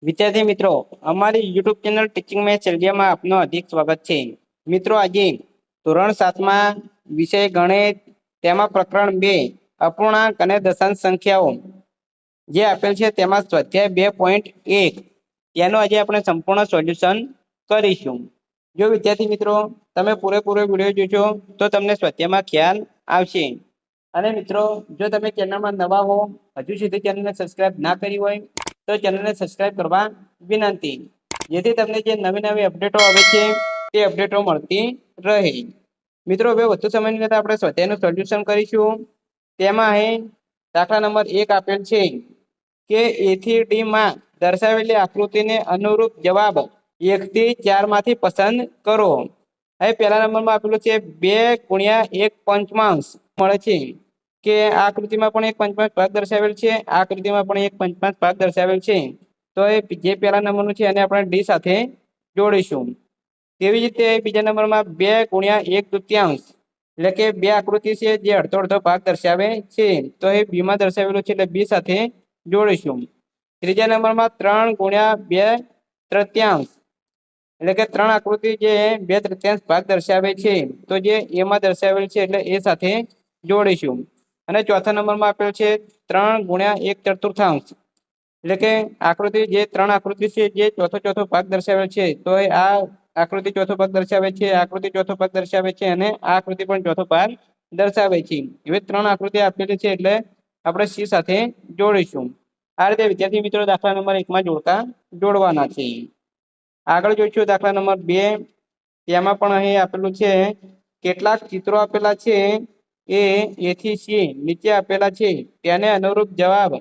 વિદ્યાર્થી મિત્રો, અમારી યુટ્યુબ ચેનલ ટીચિંગ મેથ્સ એલજીઆમાં આપનું હાર્દિક સ્વાગત છે. મિત્રો, આજે ધોરણ 7માં વિષય ગણિત, તેમાં પ્રકરણ 2 અપૂર્ણાંક અને દશાંશ સંખ્યાઓ જે આપેલ છે તેમાં સ્વાધ્યાય 2.1 તેનું આજે આપણે સંપૂર્ણ સોલ્યુશન કરીશું. જો વિદ્યાર્થી મિત્રો તમે પૂરેપૂરો વિડીયો જોશો તો તમને સ્વાધ્યાયમાં ખ્યાલ આવશે. અને મિત્રો, જો તમે ચેનલમાં નવા હો, હજુ સુધી ચેનલને સબસ્ક્રાઇબ ના કરી હોય તો ચેનલને સબસ્ક્રાઇબ કરવા વિનંતી, જેથી તમને જે નવી નવી અપડેટો આવે છે તે અપડેટો મળતી રહે. મિત્રો, હવે વધુ સમય નહીં લેતા આપણે સ્વાધ્યાયનું સોલ્યુશન કરીશું. તેમાં અહીં દાખલા નંબર 1 આપેલ છે કે A થી D માં દર્શાવેલી આકૃતિને અનુરૂપ જવાબ 1 થી 4 માંથી પસંદ કરો. હવે પહેલા નંબરમાં આપેલું છે 2 ગુણ્યા 1 પંચમાંશ મળે છે કે આ આકૃતિમાં પણ એક પંચમાંશ ભાગ દર્શાવેલ છે, આ આકૃતિમાં પણ એક પંચમાંશ ભાગ દર્શાવેલ છે. તો એ જે પહેલા નંબરનું છે એને આપણે ડી સાથે જોડીશું. તેવી જ રીતે બીજા નંબરમાં 2 ગુણ્યા 1 તૃતીયાંશ એટલે કે બે આકૃતિ છે જે અડધો અડધો ભાગ દર્શાવે છે, તો એ બી માં દર્શાવેલું છે એટલે બી સાથે જોડીશું. ત્રીજા નંબરમાં 3 ગુણ્યા 2 તૃતીયાંશ એટલે કે 3 આકૃતિ જે 2 તૃતીયાંશ ભાગ દર્શાવે છે, તો જે એ માં દર્શાવેલ છે એટલે એ સાથે જોડીશું. અને ચોથા નંબરમાં આપેલ છે 3 ગુણ્યા 1 ચતુર્થાંશ એટલે કે આકૃતિ જે 3 આકૃતિ છે જે ચોથો ભાગ દર્શાવેલ છે, તો આ આકૃતિ ચોથો ભાગ દર્શાવે છે, આકૃતિ ચોથો ભાગ દર્શાવે છે અને આ આકૃતિ પણ ચોથો ભાગ દર્શાવે છે. એવી 3 આકૃતિ આપેલી છે એટલે આપણે સી સાથે જોડીશું. આ રીતે વિદ્યાર્થી મિત્રો દાખલા નંબર 1 માં જોડવાના છે. આગળ જોઈશું દાખલા નંબર 2. તેમાં પણ અહીં આપેલું છે કેટલાક ચિત્રો આપેલા છે એ થી સી નીચે આપેલા છે, તેને અનુરૂપ જવાબ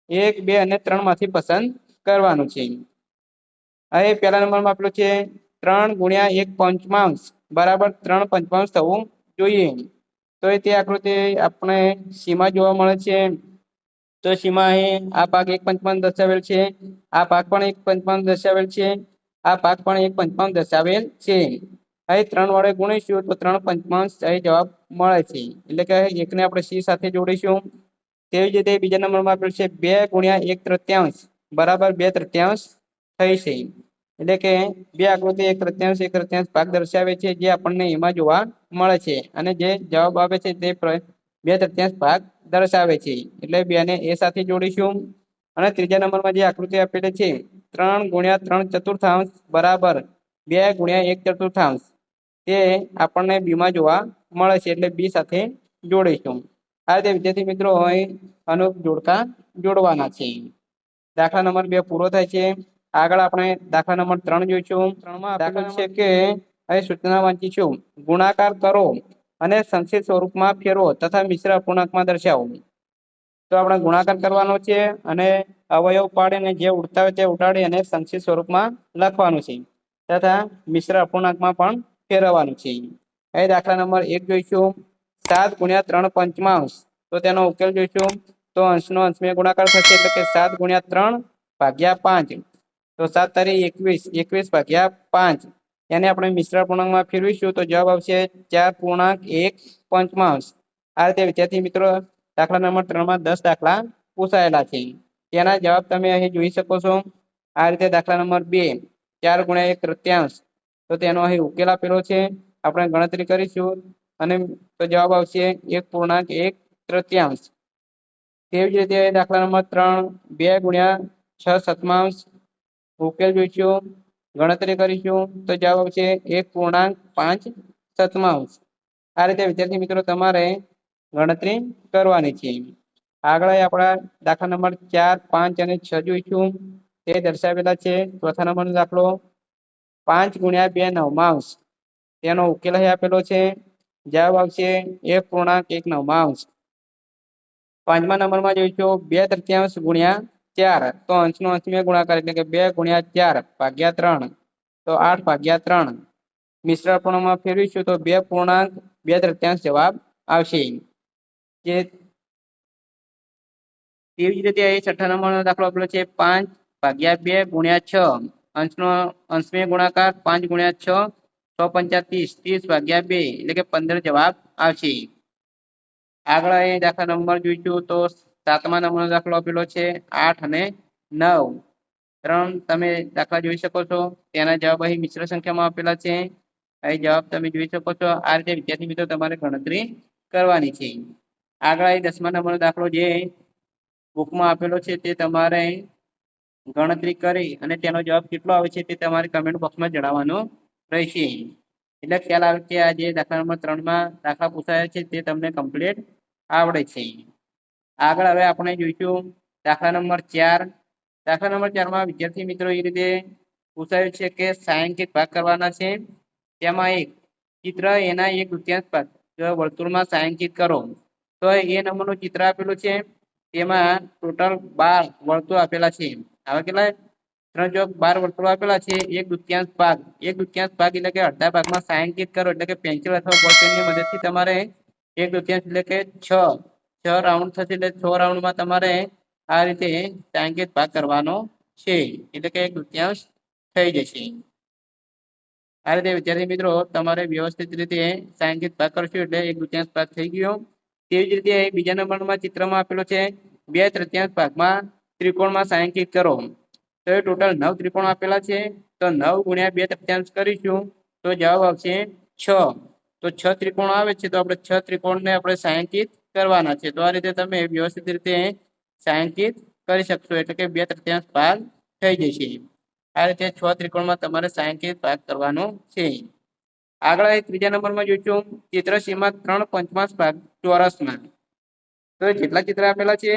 1, 2 અને 3 માંથી પસંદ કરવાનું છે. હવે પહેલા નંબરમાં આપેલું છે 3 ગુણ્યા 1 પંચમાંશ બરાબર 3 પંચમાંશ થવું જોઈએ. તો તે આકૃતિ આપણે સીમા જોવા મળે છે. તો સીમા અહીં આ ભાગ 1 પંચમાંશ દર્શાવેલ છે, આ ભાગ પણ 1 પંચમાંશ દર્શાવેલ છે, આ ભાગ પણ 1 પંચમાંશ દર્શાવેલ છે. અહીં 3 વડે ગુણીશું તો 3 પંચમાંશ અહીં જવાબ મળે છે, એટલે કે 1 ને આપણે સી સાથે જોડીશું. તેવી જ રીતે બીજા નંબરમાં આપેલ છે 2 ગુણ્યા 1 તૃતીયાંશ બરાબર 2 તૃતીયાંશ થઈ છે, એટલે કે બે આકૃતિ 1 તૃતીયાંશ ભાગ દર્શાવે છે જે આપણને એમાં જોવા મળે છે, અને જે જવાબ આવે છે તે 2 તૃતીયાંશ ભાગ દર્શાવે છે, એટલે 2 ને એ સાથે જોડીશું. અને ત્રીજા નંબરમાં જે આકૃતિ આપેલી છે 3 ગુણ્યા 3 ચતુર્થાંશ બરાબર 2 ગુણ્યા 1 ચતુર્થાંશ તે આપણને બી માં જોવા મળે છે, એટલે બી સાથે જોડીશું. આ રીતે વિદ્યાર્થી મિત્રો અહીં અનુરૂપ જોડકા જોડવાના છે. દાખલા નંબર 2 પૂરો થાય છે. આગળ આપણે દાખલા નંબર 3 જોઈશું. 3 માં આપેલું છે કે અહીં સૂચના વાંચીશું ગુણાકાર કરો અને સંક્ષિપ્ત સ્વરૂપમાં ફેરવો તથા મિશ્ર અપૂર્ણાંકમાં દર્શાવો. તો આપણે ગુણાકાર કરવાનો છે અને અવયવ પાડીને જે ઉડતા હોય તે ઉડાડી અને સંક્ષિપ્ત સ્વરૂપમાં લખવાનું છે, તથા મિશ્ર અપૂર્ણાંકમાં પણ ફેરવવાનું છે. અહીં દાખલા નંબર 1 જોઈશું 7 ગુણ્યા 3 પંચમાંશ. તો તેનો ઉકેલ જોઈશું. તો અંશનો અંશમાં ગુણાકાર થશે એટલે કે 7 ગુણ્યા 3 ભાગ્યા 5. તો 7 તારી 21, 21 ભાગ્યા 5 એને આપણે મિશ્ર અપૂર્ણાંકમાં ફેરવીશું તો જવાબ આવશે 4.1 પંચમાંશ. આ રીતે વિદ્યાર્થી મિત્રો દાખલા નંબર 3 માં 10 દાખલા પૂછાયેલા છે, તેના જવાબ તમે અહીં જોઈ શકો છો. આ રીતે દાખલા નંબર 2 4 ગુણ્યા 1 તૃતીયાંશ, તો તેનો અહીં ઉકેલ આપેલો છે, આપણે ગણતરી કરીશું અને તો જવાબ આવશે 1.1 તૃતીયાંશ. તેવી જ રીતે દાખલા નંબર 3 2 ગુણ્યા 6 સતમાંશ, ઉકેલ જોઈશું, ગણતરી કરીશું તો જવાબ આવશે 1.5 સતમાંશ. આ રીતે વિદ્યાર્થી મિત્રો તમારે ગણતરી કરવાની છે. આગળ આપણા દાખલા નંબર 4, 5 અને 6 જોઈશું, તે દર્શાવેલા છે. ચોથા નંબરનો દાખલો 5 ગુણ્યા 2 નવમાંશ, તેનો ઉકેલ અહીં આપેલો છે, જવાબ આવશે 1.1 નવમાંશ. પાંચમા નંબરમાં જોઈશું 2 તૃતીયાંશ ગુણ્યા 4, તો અંશનો અંશમાં ગુણાકાર એટલે કે 2 ગુણ્યા 4 ભાગ્યા 3, તો 8 ભાગ્યા 3 મિશ્ર અપૂર્ણાંકમાં ફેરવીશું તો 2.2 તૃતીયાંશ જવાબ આવશે. જે તેવી જ રીતે અહીં છઠ્ઠા નંબરનો દાખલો આપેલો છે 5 ભાગ્યા 2 ગુણ્યા 6, અંશનો અંશમાં ગુણાકાર 5 ગુણ્યા 6 6 પંચા 30, 30 ભાગ્યા 2 એટલે કે 15 જવાબ આવશે. આગળ અહીં દાખલા નંબર જોઈશું તો સાતમા નંબરનો દાખલો આપેલો છે 8 અને 9, 3 તમે દાખલા જોઈ શકો છો, તેના જવાબ અહીં મિશ્ર સંખ્યામાં આપેલા છે. અહીં જવાબ તમે જોઈ શકો છો. આ રીતે વિદ્યાર્થી મિત્રો તમારે ગણતરી કરવાની છે. આગળ અહીં 10મા નંબરનો દાખલો જે બુકમાં આપેલો છે તે તમારે ગણતરી કરી અને તેનો જવાબ કેટલો આવે છે તે તમારે કમેન્ટ બોક્સમાં જણાવવાનો રહેશે. એટલે ખ્યાલ આવે કે આ જે દાખલા નંબર 3માં દાખલા પૂછાયા છે તે તમને કમ્પ્લીટ આવડે છે. આગળ હવે આપણે જોઈશું દાખલા નંબર 4. દાખલા નંબર 4માં વિદ્યાર્થી મિત્રો એ રીતે પૂછાયું છે કે છાંયાંકિત ભાગ કરવાના છે. તેમાં એક ચિત્ર એના 1/2 ભાગ વર્તુળમાં છાંયાંકિત કરો. તો એ નંબરનું ચિત્ર આપેલું છે. તેમાં ટોટલ 12 વર્તુળ આપેલા છે. હવે કેટલા 3/12 વર્તુળો આપેલા છે. 1/2 ભાગ 1/2 ભાગ એટલે કે અડધા ભાગમાં છાંયાંકિત કરો. એટલે કે પેન્સિલ અથવા બોલ પેનની મદદથી તમારે 1/2 એટલે કે 6 રાઉન્ડ થશે. એટલે 6 રાઉન્ડમાં તમારે આ રીતે છાંયાંકિત ભાગ કરવાનો છે. એટલે કે 1/2 થઈ જશે. આ રીતે વિદ્યાર્થી મિત્રો તમારે વ્યવસ્થિત રીતે છાંયાંકિત ભાગ કરશો એટલે 1/2 ભાગ થઈ ગયો. તેવી જ રીતે બીજા નંબરમાં ચિત્રમાં આપેલો છે 2/3 ભાગમાં ત્રિકોણમાં છાંયાંકિત કરો. તો એ ટોટલ 9 ત્રિકોણ આપેલા છે. તો 9 ગુણ્યા 2/3 કરીશું તો જવાબ આવશે 6. તો 6 ત્રિકોણ આવે છે. તો આપણે 6 ત્રિકોણને આપણે છાંયાંકિત કરવાના છે. તો આ રીતે તમે વ્યવસ્થિત રીતે છાંયાંકિત કરી શકશો. એટલે કે 2/3 ભાગ થઈ જશે. આ રીતે 6 ત્રિકોણમાં તમારે છાંયાંકિત ભાગ કરવાનો છે. આગળ ત્રીજા નંબરમાં જોઈશું ચિત્ર સીમા 3/5 ભાગ ચોરસમાં. તો જેટલા ચિત્ર આપેલા છે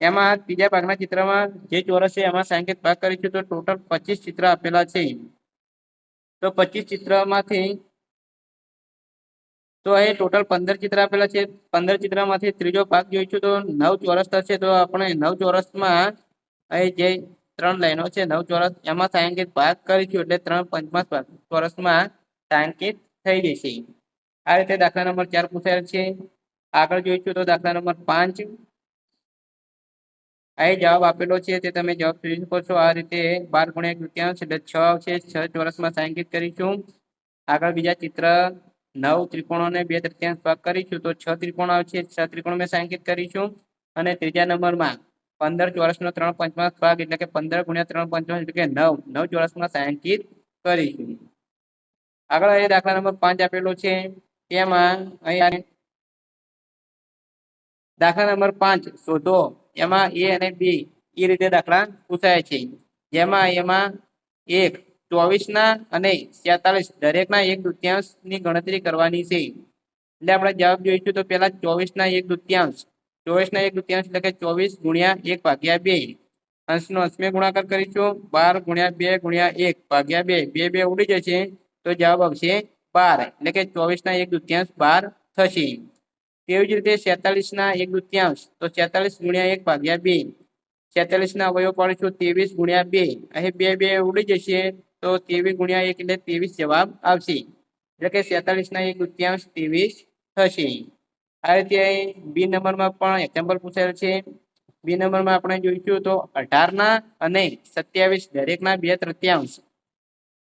એમાં ત્રીજા ભાગના ચિત્રમાં જે ચોરસ છે એમાં છાંયાંકિત ભાગ કરીશું તો ટોટલ 25 ચિત્ર આપેલા છે. તો 25 ચિત્રમાંથી તો અહીં ટોટલ 15 ચિત્ર આપેલા છે. 15 ચિત્રમાંથી ત્રીજો ભાગ જોઈશું તો 9 ચોરસ થશે. તો આપણે 9 ચોરસમાં અહીં જે 3 લાઈનો છે 9 ચોરસ એમાં છાંયાંકિત ભાગ કરીશું એટલે 3/5 ભાગ ચોરસમાં છાંયાંકિત થઈ જશે. આ રીતે દાખલા નંબર 4 પૂછાયેલ છે. આગળ જોઈશું તો દાખલા નંબર 5. અહીં જવાબ આપેલો છે તે તમે જવાબ જોઈ શકો છો. આ રીતે 12 ગુણ્યા 1/2 એટલે 6 આવશે. 6 ચોરસમાં છાંયાંકિત કરીશું. આગળ બીજા ચિત્ર 9 ત્રિકોણોને 2/3 ભાગ કરીશું તો 6 ત્રિકોણ આવશે. 6 ત્રિકોણ મેં છાંયાંકિત કરીશું. અને ત્રીજા નંબરમાં 15 ચોરસનો 3/5 ભાગ એટલે કે 15 ગુણ્યા 3/5 એટલે કે 9 ચોરસમાં છાંયાંકિત કરીશું. આગળ અહીં દાખલા નંબર 5 આપેલો છે. તેમાં અહીં દાખલા નંબર 5 શોધો. એમાં A અને B એ રીતે દાખલા પૂછાય છે. જેમાં એમાં 1 24 અને 47 દરેકના 1/2 ની ગણતરી કરવાની છે. એટલે આપણે જવાબ જોઈશું તો પહેલા 24 1/2 24 1/2 એટલે કે 24 ગુણ્યા 1/2 અંશનો અંશમાં ગુણાકાર કરીશું. 12 ગુણ્યા 2 ગુણ્યા 1 ભાગ્યા 2 2 ઉડી જશે તો જવાબ આવશે 12 એટલે કે 24 1/2 12 થશે. તેવી જ રીતે 47 1/2 તો 47 ગુણ્યા 1/2 47 અવયવ પાડીશું 23 ગુણ્યા 2 અહીં 2 ઉડી જશે તો 23 ગુણ્યા 1 એટલે 23 જવાબ આવશે. એટલે કે 47 1/2 23 થશે. આ રીતે બી નંબરમાં પણ એક્ઝામ્પલ પૂછાયેલ છે. બી નંબરમાં આપણે જોઈશું તો 18 અને 27 દરેકના 2/3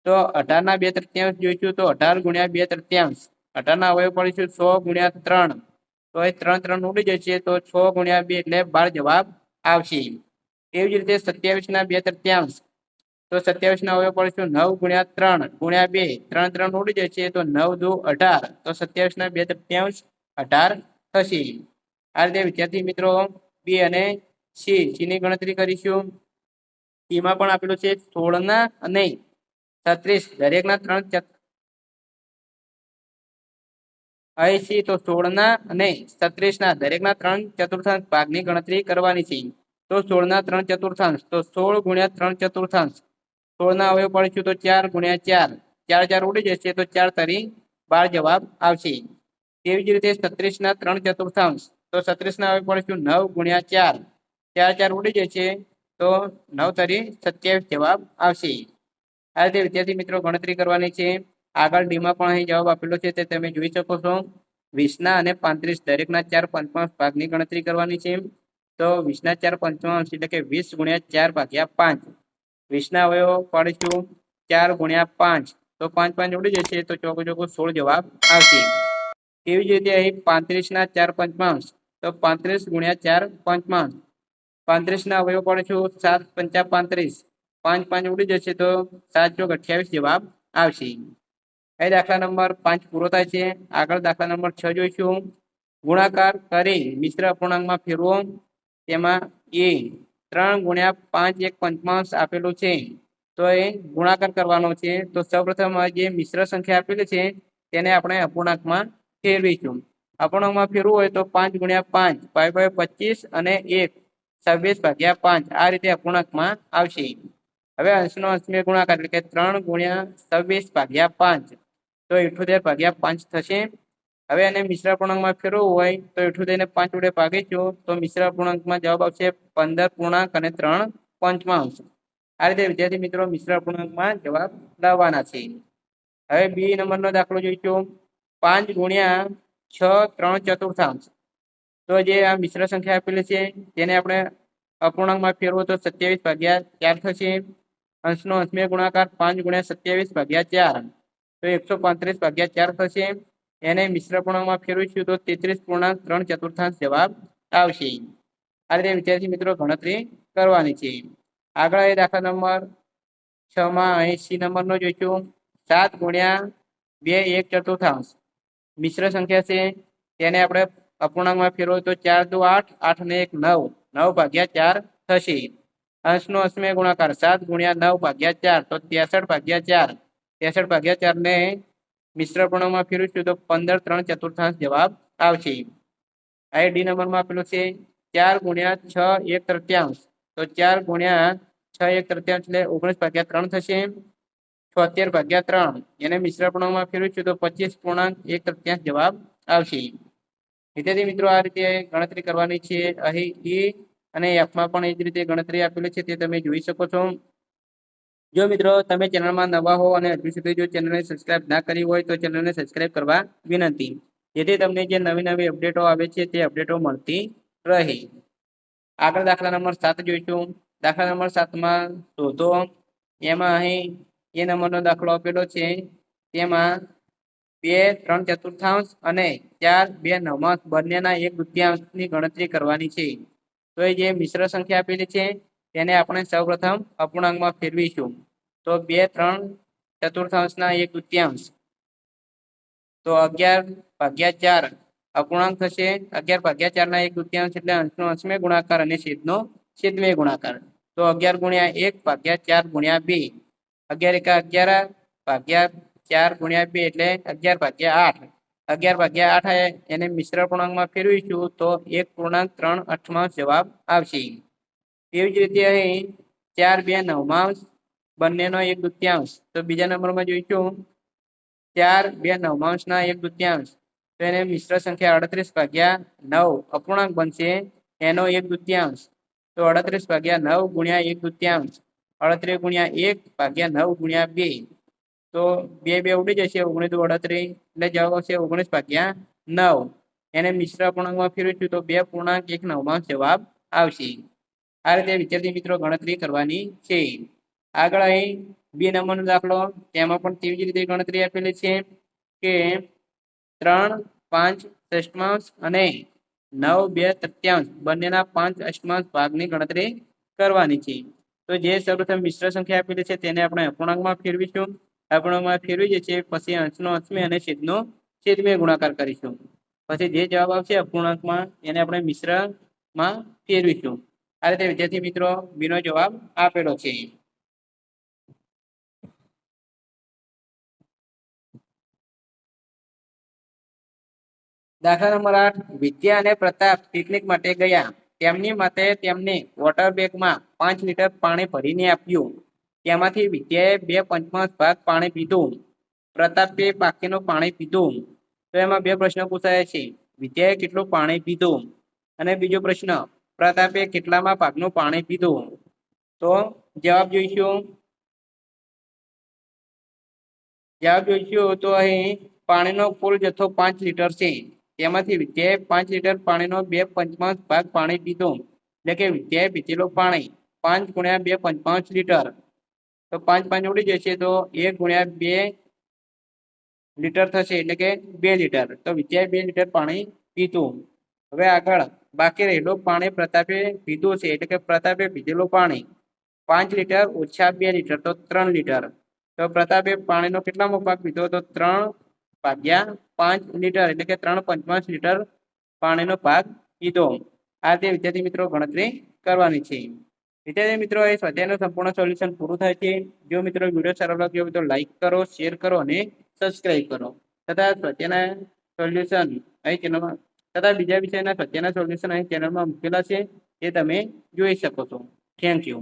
તો 18 2/3 જોઈશું તો 18 ગુણ્યા 2/3 18 અવયવ પાડીશું 100 ગુણ્યા 3 તો એ 3 ઉડી જશે તો 6 ગુણ્યા 2 એટલે 12 જવાબ આવશે. એવી જ રીતે 27 2/3 તો 27 અવયવ પાડીશું 9 ગુણ્યા 3 ગુણ્યા 2 3 ઉડી જશે તો 9 2 18 તો 27 2/3 18 થશે. આ રીતે વિદ્યાર્થી મિત્રો બી અને સી ની ગણતરી કરીશું. સીમાં પણ આપેલું છે 16 અને 36 દરેકના 3 અહીં છે તો 16 અને 36 દરેકના 3/4 ભાગની ગણતરી કરવાની છે. તો 16 3/4 તો 16 ગુણ્યા 3/4 16 અવયવ પાડીશું તો 4 ગુણ્યા 4 4 ઉડી જશે તો 4 તરી 12 જવાબ આવશે. તેવી જ રીતે 36 3/4 તો 36 અવયવ પાડીશું 9 ગુણ્યા 4 4 ઉડી જશે તો 9 તરી 27 જવાબ આવશે. આ રીતે વિદ્યાર્થી મિત્રો ગણતરી કરવાની છે. આગળ ડીમાં પણ અહીં જવાબ આપેલો છે તે તમે જોઈ શકો છો. 20 અને 35 દરેકના 4/5 ભાગની ગણતરી કરવાની છે. તો 20 4/5 એટલે કે 20 ગુણ્યા 4/5 20 અવયવ પાડીશું 4 ગુણ્યા 5 તો 5 ઉડી જશે તો ચોકો 16 જવાબ આવશે. તેવી જ રીતે અહીં 35 4/5 તો 35 ગુણ્યા 4/5 35 અવયવ પાડીશું 7 5 35 5 5 ઉડી જશે તો 7 ચોક 28 જવાબ આવશે। એ દાખલા નંબર 5 પૂરો થાય છે। આગળ દાખલા નંબર 6 જોઈશું। ગુણાકાર કરી મિશ્ર અપૂર્ણાંકમાં ફેરવો। તેમાં એ 3 ગુણ્યા 5 એક પંચમાંશ આપેલું છે, તો એ ગુણાકાર કરવાનો છે। તો સૌપ્રથમ જે મિશ્ર સંખ્યા આપેલી છે તેને આપણે અપૂર્ણાંકમાં ફેરવીશું। અપૂર્ણાંકમાં ફેરવું હોય તો 5 ગુણ્યા 5 5 × 25 અને 1 26/5 આ રીતે અપૂર્ણાંકમાં આવશે। હવે અંશનો અંશને ગુણાકાર એટલે કે 3 ગુણ્યા 26/5 તો 78/5 થશે। હવે એને મિશ્ર અપૂર્ણાંકમાં ફેરવવું હોય તો 78 ને 5 વડે ભાગીશું તો મિશ્ર અપૂર્ણાંકમાં જવાબ આવશે 15 પૂર્ણાંક અને 3 પંચમાંશ। આ રીતે વિદ્યાર્થી મિત્રો મિશ્ર અપૂર્ણાંકમાં જવાબ લાવવાના છે। હવે બી નંબરનો દાખલો જોઈશું। 5 ગુણ્યા 6 3 ચતુર્થાંશ, તો જે આ મિશ્ર સંખ્યા આપેલી છે તેને આપણે અપૂર્ણાંકમાં ફેરવો તો 27/4 થશે। અંશનો અંશને ગુણાકાર 5 ગુણ્યા 27/4 તો 135/4 થશે। એને મિશ્ર અપૂર્ણાંકમાં ફેરવીશું તો 33 3 જવાબ આવશે। આ રીતે વિદ્યાર્થી મિત્રો ગણતરી કરવાની છે। આગળ એ દાખલા નંબર 6 માં અહીં સી નંબરનો જોઈશું। 7 ગુણ્યા 2 1/4 મિશ્ર સંખ્યા છે તેને આપણે અપૂર્ણાંકમાં ફેરવો તો 4 દુ 8 8 ને 1 9 9/4 થશે। અંશનો અંશને ગુણાકાર 7 ગુણ્યા 9/4 તો 63/4 63/4 ને મિશ્ર અપૂર્ણાંકમાં ફેરવીશું તો 15 3 જવાબ આવશે। આ ડી નંબરમાં આપેલું છે 4 ગુણ્યા 6 1/3 તો 4 ગુણ્યા 6 1/3 એટલે 19/3 થશે। 76/3 એને મિશ્ર અપૂર્ણાંકમાં ફેરવીશું તો 25.1 જવાબ આવશે। વિદ્યાર્થી મિત્રો આ રીતે ગણતરી કરવાની છે। અહીં ઈ અને એફમાં પણ એ જ રીતે ગણતરી આપેલી છે તે તમે જોઈ શકો છો। જો મિત્રો તમે ચેનલમાં નવા હો અને હજુ સુધી જો ચેનલને સબસ્ક્રાઇબ ના કરી હોય તો ચેનલને સબસ્ક્રાઇબ કરવા વિનંતી, જેથી તમને જે નવી નવી અપડેટો આવે છે તે અપડેટો મળતી રહે। આગળ દાખલા નંબર 7 જોઈશું। દાખલા નંબર 7માં શોધો। એમાં અહીં એ નંબરનો દાખલો આપેલો છે, તેમાં 2 3/4 અને 4 2/9 બંનેના 1/2 ગણતરી કરવાની છે। તો એ જે મિશ્ર સંખ્યા આપેલી છે તેને આપણે સૌપ્રથમ અપૂર્ણાંકમાં ફેરવીશું તો 2 3/4 ના 1/2 તો 11/4 અપૂર્ણાંક થશે। 11/4 ના 1/2 એટલે અંશનો અંશમે ગુણાકાર અને છેદનો છેદમે ગુણાકાર તો 11 ગુણ્યા 1/4 ગુણ્યા 2 11 × 11/4 ગુણ્યા 2 એટલે 11/8 11/8 એને મિશ્ર અપૂર્ણાંકમાં ફેરવીશું તો 1.3 જવાબ આવશે। તેવી જ રીતે અહીં 4 2/9 બંનેનો 1/2 તો બીજા નંબરમાં જોઈશું 4 2/9 ના 1/2 તો એને મિશ્ર સંખ્યા 38/9 અપૂર્ણાંક બનશે, એનો 1/2 તો 38/9 ગુણ્યા 1/2 38 ગુણ્યા 1/9 ગુણ્યા 2 તો 2 2 ઉડી જશે 19 દુ 38 એટલે જવાબ આવશે 19/9 એને મિશ્ર અપૂર્ણાંકમાં ફેરવીશું તો 2.1 જવાબ આવશે। આ રીતે વિદ્યાર્થી મિત્રો ગણતરી કરવાની છે। આગળ અહીં બી નંબરનો દાખલો, તેમાં પણ તેવી જ રીતે ગણતરી આપેલી છે કે 3 5/6 અને 9 2/3 બંનેના 5/8 ભાગની ગણતરી કરવાની છે। તો જે સૌપ્રથમ મિશ્ર સંખ્યા આપેલી છે તેને આપણે અપૂર્ણાંકમાં ફેરવીશું। અપૂર્ણાંકમાં ફેરવી જશે પછી અંશનો અંશમે અને છેદનો છેદમે ગુણાકાર કરીશું। પછી જે જવાબ આવશે અપૂર્ણાંકમાં એને આપણે મિશ્રમાં ફેરવીશું। આ રીતે વિદ્યાર્થી મિત્રો બીનો જવાબ આપેલો છે। દાખલા નંબર 8 વિદ્યા અને પ્રતાપ પિકનિક માટે ગયા। તેમની માતાએ તેમને વોટર બેગમાં 5 લીટર પાણી ભરીને આપ્યું। તેમાંથી વિદ્યાએ 2/5 ભાગ પાણી પીધું, પ્રતાપે બાકીનું પાણી પીધું। તો એમાં બે પ્રશ્નો પૂછાયા છે, વિદ્યાએ કેટલું પાણી પીધું અને બીજો પ્રશ્ન પ્રતાપે કેટલામાં ભાગનું પાણી પીધું। તો જવાબ જોઈશું તો અહીં પાણીનો કુલ જથ્થો 5 લીટર છે, તેમાંથી વિદ્યાએ 5 લીટર પાણીનો 2/5 ભાગ પાણી પીધું, એટલે કે વિદ્યાએ પીધેલું પાણી 5 ગુણ્યા 2/5 લીટર તો 5 5 ઉડી જશે તો 1 ગુણ્યા 2 લીટર થશે, એટલે કે 2 લીટર તો વિદ્યાએ 2 લીટર પાણી પીધું। હવે આગળ બાકી રહેલું પાણી પ્રતાપે પીધું છે, એટલે કે પ્રતાપે પીધેલું પાણી 5 લીટર ઓછા 2 લીટર તો 3 લીટર. તો પ્રતાપે પાણીનો કેટલામો ભાગ પીધો તો 3/5 લીટર એટલે કે 3.5 લીટર પાણીનો ભાગ પીધો. આ રીતે વિદ્યાર્થી મિત્રો ગણતરી કરવાની છે. વિદ્યાર્થી મિત્રો એ સ્વાધ્યાયનું સંપૂર્ણ સોલ્યુશન પૂરું થાય છે. જો મિત્રો વિડીયો સારો લાગ્યો હોય તો લાઈક કરો, શેર કરો અને સબસ્ક્રાઇબ કરો. તથા સ્વાધ્યાયના સોલ્યુશન અહીં ચેનલમાં તથા બીજા વિષયના સ્વાધ્યાયના સોલ્યુશન અહીં ચેનલમાં મૂકેલા છે, એ તમે જોઈ શકો છો. Thank you.